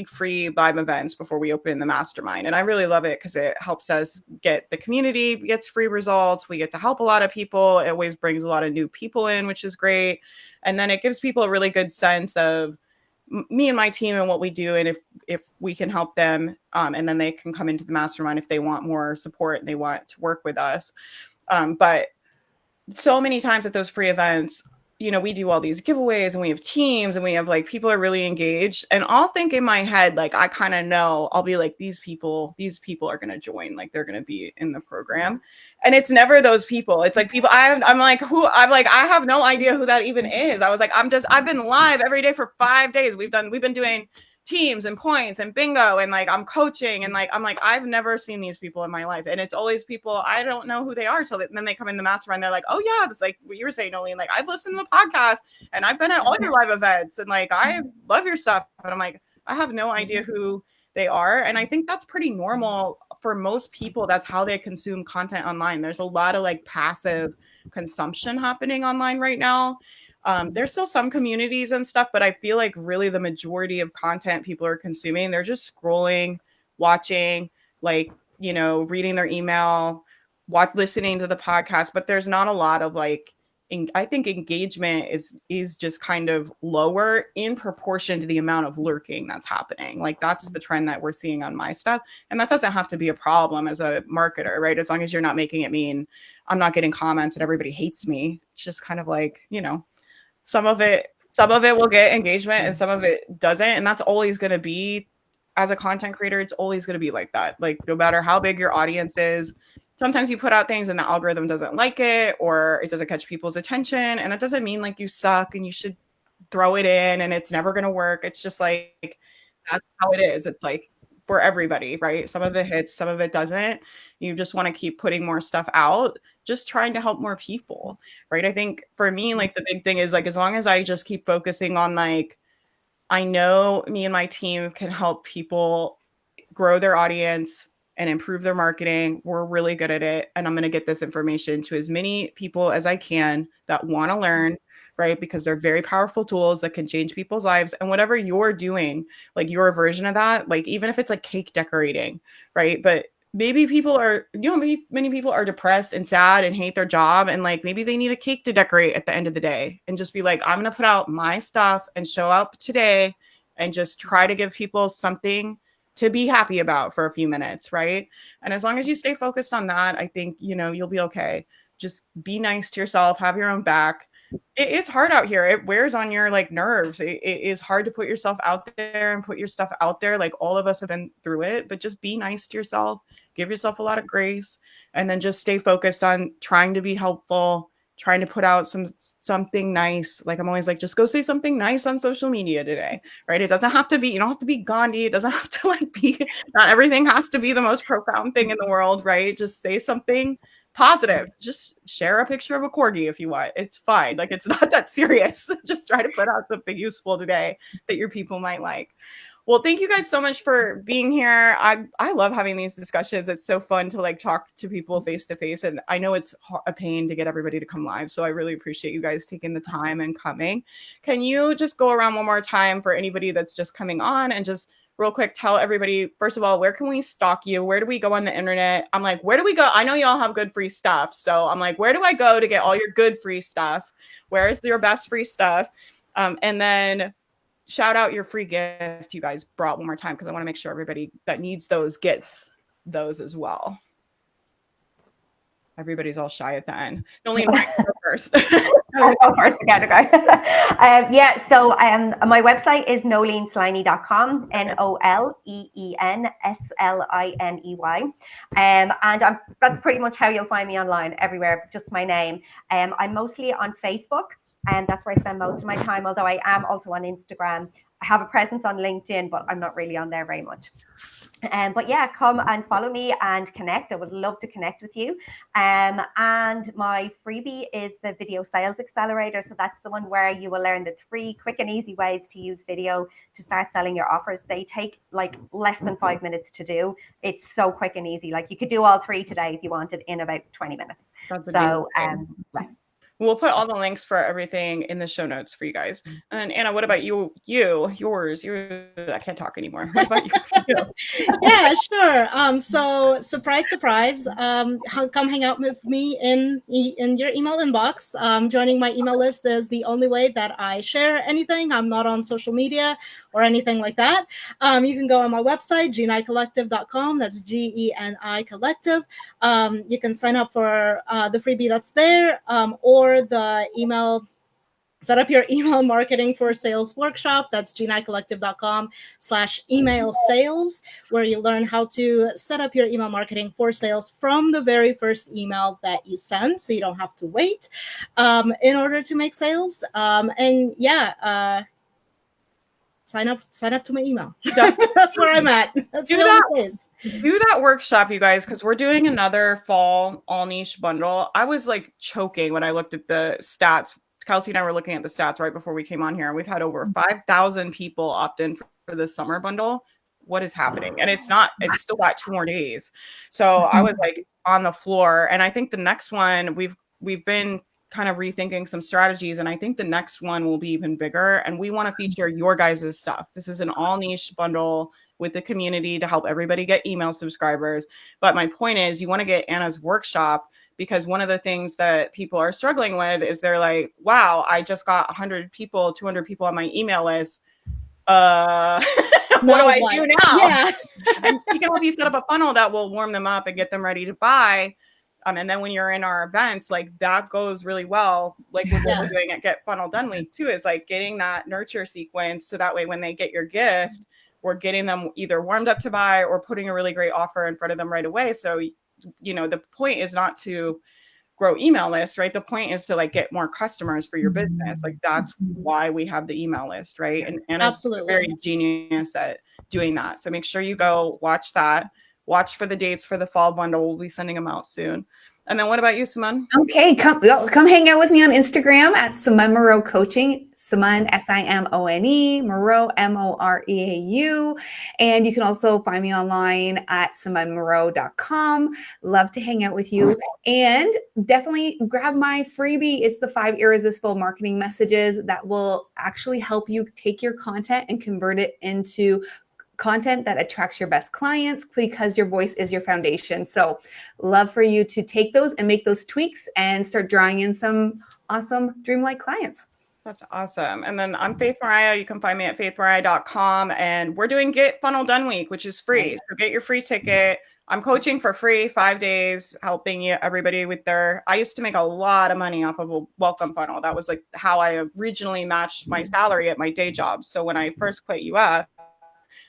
free live events before we open the mastermind. And I really love it because it helps us get the community, gets free results. We get to help a lot of people. It always brings a lot of new people in, which is great. And then it gives people a really good sense of me and my team and what we do. And if we can help them, and then they can come into the mastermind if they want more support and they want to work with us. But so many times at those free events, you know, we do all these giveaways and we have teams and we have like people are really engaged, and I'll think in my head, like, I kind of know, I'll be like, these people are going to join, like they're going to be in the program. And it's never those people. It's like people I'm like, I have no idea who that even is. I was like, I've been live every day for 5 days. We've been doing teams and points and bingo and like I'm coaching and like I'm like, I've never seen these people in my life, and it's always people I don't know who they are till then they come in the mastermind. They're like, oh yeah, it's like what you were saying, Noleen, like I've listened to the podcast and I've been at all your live events and like I love your stuff. And I'm like, I have no idea who they are. And I think that's pretty normal for most people. That's how they consume content online. There's a lot of like passive consumption happening online right now. There's still some communities and stuff, but I feel like really the majority of content people are consuming, they're just scrolling, watching, like, you know, reading their email, listening to the podcast, but there's not a lot of like, I think engagement is just kind of lower in proportion to the amount of lurking that's happening. Like that's the trend that we're seeing on my stuff. And that doesn't have to be a problem as a marketer, right? As long as you're not making it mean I'm not getting comments and everybody hates me. It's just kind of like, you know, some of it will get engagement and some of it doesn't. And that's always going to be, as a content creator, it's always going to be like that. Like no matter how big your audience is, sometimes you put out things and the algorithm doesn't like it or it doesn't catch people's attention. And that doesn't mean like you suck and you should throw it in and it's never going to work. It's just like, that's how it is. It's like for everybody, right? Some of it hits, some of it doesn't. You just want to keep putting more stuff out, just trying to help more people, right? I think for me, like the big thing is like, as long as I just keep focusing on like, I know me and my team can help people grow their audience and improve their marketing. We're really good at it. And I'm going to get this information to as many people as I can that want to learn, right? Because they're very powerful tools that can change people's lives. And whatever you're doing, like your version of that, like even if it's like cake decorating, right? But maybe people are, you know, many people are depressed and sad and hate their job. And like, maybe they need a cake to decorate at the end of the day and just be like, I'm going to put out my stuff and show up today and just try to give people something to be happy about for a few minutes. Right. And as long as you stay focused on that, I think, you know, you'll be okay. Just be nice to yourself, have your own back. It is hard out here. It wears on your like nerves. It is hard to put yourself out there and put your stuff out there. Like all of us have been through it, but just be nice to yourself, give yourself a lot of grace, and then just stay focused on trying to be helpful, trying to put out something nice. Like I'm always like, just go say something nice on social media today, right? It doesn't have to be, you don't have to be Gandhi. It doesn't have to like be, not everything has to be the most profound thing in the world, right? Just say something positive. Just share a picture of a corgi if you want. It's fine. Like it's not that serious. Just try to put out something useful today that your people might like. Well, thank you guys so much for being here. I love having these discussions. It's so fun to like talk to people face to face. And I know it's a pain to get everybody to come live. So I really appreciate you guys taking the time and coming. Can you just go around one more time for anybody that's just coming on and just real quick tell everybody, first of all, where can we stalk you? Where do we go on the internet? I'm like, where do we go? I know you all have good free stuff. So I'm like, where do I go to get all your good free stuff? Where is your best free stuff? And then shout out your free gift you guys brought one more time, because I want to make sure everybody that needs those gets those as well. Everybody's all shy at the end. Noleen, go first. I'll go first again, okay. So my website is noleensliney.com, NOLEENSLINEY. And that's pretty much how you'll find me online, everywhere, just my name. I'm mostly on Facebook, and that's where I spend most of my time, although I am also on Instagram. I have a presence on LinkedIn, but I'm not really on there very much. But yeah, come and follow me and connect. I would love to connect with you. And my freebie is the Video Sales Accelerator. So that's the one where you will learn the 3 quick and easy ways to use video to start selling your offers. They take like less than 5 minutes to do. It's so quick and easy. Like you could do all 3 today if you wanted in about 20 minutes. So we'll put all the links for everything in the show notes for you guys. And Anna, what about you? Yours. I can't talk anymore. What about you? Yeah, sure. So surprise, come hang out with me in your email inbox. Joining my email list is the only way that I share anything. I'm not on social media or anything like that. You can go on my website, genicollective.com. That's GENI Collective. You can sign up for the freebie that's there, or the email. Set up your email marketing for sales workshop. That's genicollective.com/email sales, where you learn how to set up your email marketing for sales from the very first email that you send, so you don't have to wait in order to make sales. Sign up to my email. That's where I'm at. That's do that workshop, you guys, because we're doing another fall all niche bundle. I was like choking when I looked at the stats. Kelsey and I were looking at the stats right before we came on here, and we've had over 5,000 people opt in for the summer bundle. What is happening? And it's still got 2 more days. So I was like on the floor. And I think the next one, we've been kind of rethinking some strategies, and I think the next one will be even bigger. And we want to feature your guys' stuff. This is an all niche bundle with the community to help everybody get email subscribers. But my point is, you want to get Anna's workshop, because one of the things that people are struggling with is they're like, wow, I just got 100 people, 200 people on my email list. What do I do now? Yeah. And she can help you set up a funnel that will warm them up and get them ready to buy. And then when you're in our events, like that goes really well. Like what we're doing at Get Funnel Done Week too, is like getting that nurture sequence. So that way, when they get your gift, we're getting them either warmed up to buy or putting a really great offer in front of them right away. So, the point is not to grow email lists, right? The point is to like get more customers for your business. Like that's why we have the email list, right? And Anna's very genius at doing that. So make sure you go watch that. Watch for the dates for the fall bundle. We'll be sending them out soon. And then what about you, Simone? Okay, come hang out with me on Instagram at Simone Moreau Coaching. Simone, Simone, Moreau, Moreau. And you can also find me online at SimoneMoreau.com. Love to hang out with you. And definitely grab my freebie. It's the 5 irresistible marketing messages that will actually help you take your content and convert it into content that attracts your best clients, because your voice is your foundation. So love for you to take those and make those tweaks and start drawing in some awesome dreamlike clients. That's awesome. And then I'm Faith Mariah. You can find me at faithmariah.com. And we're doing Get Funnel Done Week, which is free. So get your free ticket. I'm coaching for free 5 days, helping everybody with I used to make a lot of money off of a welcome funnel. That was like how I originally matched my salary at my day job. So when I first quit UF,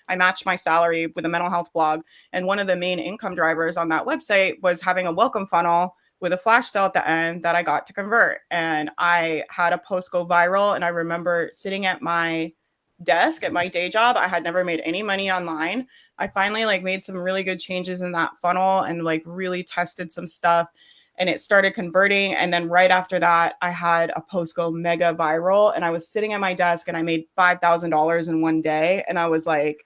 I matched my salary with a mental health blog. And one of the main income drivers on that website was having a welcome funnel with a flash sale at the end that I got to convert. And I had a post go viral. And I remember sitting at my desk at my day job. I had never made any money online. I finally made some really good changes in that funnel and really tested some stuff. And it started converting. And then right after that, I had a post go mega viral. And I was sitting at my desk and I made $5,000 in one day. And I was like,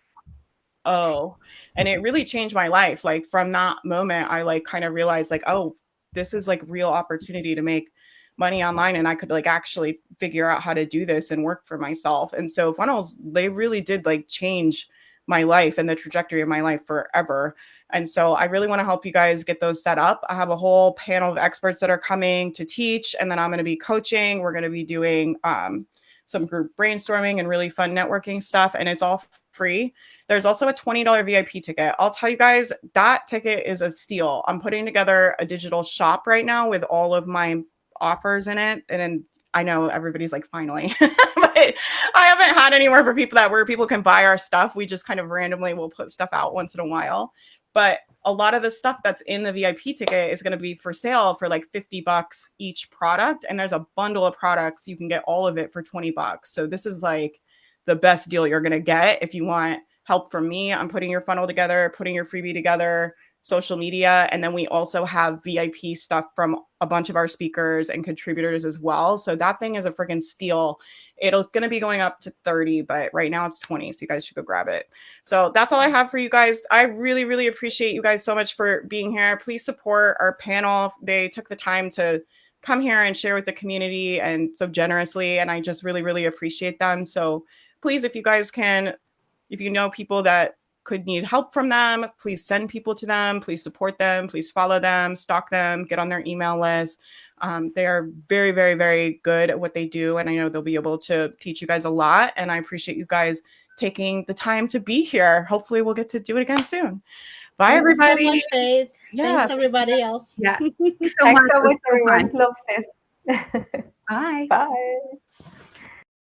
oh, and it really changed my life. Like from that moment, I like kind of realized like, oh, this is like real opportunity to make money online, and I could like actually figure out how to do this and work for myself. And so funnels, they really did like change my life and the trajectory of my life forever. And so I really want to help you guys get those set up. I have a whole panel of experts that are coming to teach, and then I'm going to be coaching. We're going to be doing some group brainstorming and really fun networking stuff, and it's all free. There's also a $20 VIP ticket. I'll tell you guys, that ticket is a steal. I'm putting together a digital shop right now with all of my offers in it. And then I know everybody's like, finally, but I haven't had anywhere for people where people can buy our stuff. We just kind of randomly will put stuff out once in a while. But a lot of the stuff that's in the VIP ticket is going to be for sale for like $50 each product. And there's a bundle of products. You can get all of it for $20. So this is like the best deal you're going to get if you want help from me. I'm putting your funnel together, putting your freebie together, social media. And then we also have VIP stuff from a bunch of our speakers and contributors as well. So that thing is a freaking steal. It's going to be going up to 30, but right now it's 20. So you guys should go grab it. So that's all I have for you guys. I really, really appreciate you guys so much for being here. Please support our panel. They took the time to come here and share with the community and so generously. And I just really, really appreciate them. So please, if you guys can, if you know people that could need help from them, please send people to them. Please support them. Please follow them, stalk them, get on their email list. They are very, very, very good at what they do. And I know they'll be able to teach you guys a lot. And I appreciate you guys taking the time to be here. Hopefully we'll get to do it again soon. Bye, everybody. Thanks so much, Faith. Yeah. Thanks, everybody else. Yeah. Thanks so much, everyone. Love this. Bye. Bye.